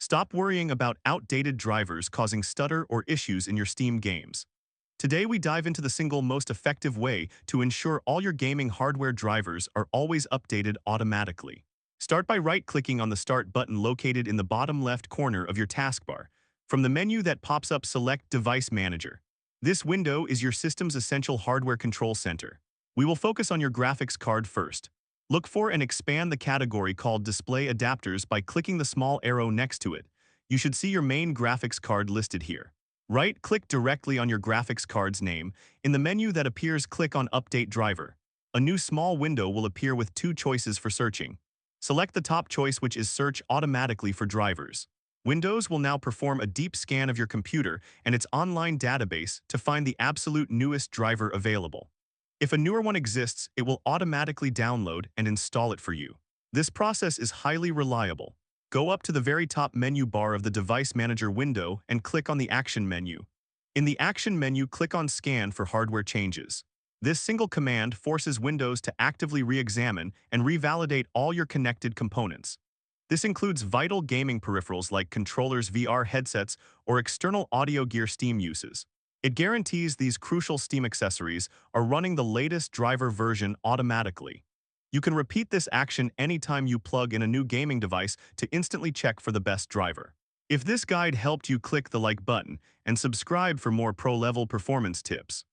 Stop worrying about outdated drivers causing stutter or issues in your Steam games. Today we dive into the single most effective way to ensure all your gaming hardware drivers are always updated automatically. Start by right-clicking on the Start button located in the bottom left corner of your taskbar. From the menu that pops up, select Device Manager. This window is your system's essential hardware control center. We will focus on your graphics card first. Look for and expand the category called Display Adapters by clicking the small arrow next to it. You should see your main graphics card listed here. Right-click directly on your graphics card's name. In the menu that appears, click on Update Driver. A new small window will appear with two choices for searching. Select the top choice, which is Search automatically for drivers. Windows will now perform a deep scan of your computer and its online database to find the absolute newest driver available. If a newer one exists, it will automatically download and install it for you. This process is highly reliable. Go up to the very top menu bar of the Device Manager window and click on the Action menu. In the Action menu, click on Scan for hardware changes. This single command forces Windows to actively re-examine and revalidate all your connected components. This includes vital gaming peripherals like controllers, VR headsets, or external audio gear Steam uses. It guarantees these crucial Steam accessories are running the latest driver version automatically. You can repeat this action anytime you plug in a new gaming device to instantly check for the best driver. If this guide helped you, click the like button and subscribe for more pro-level performance tips.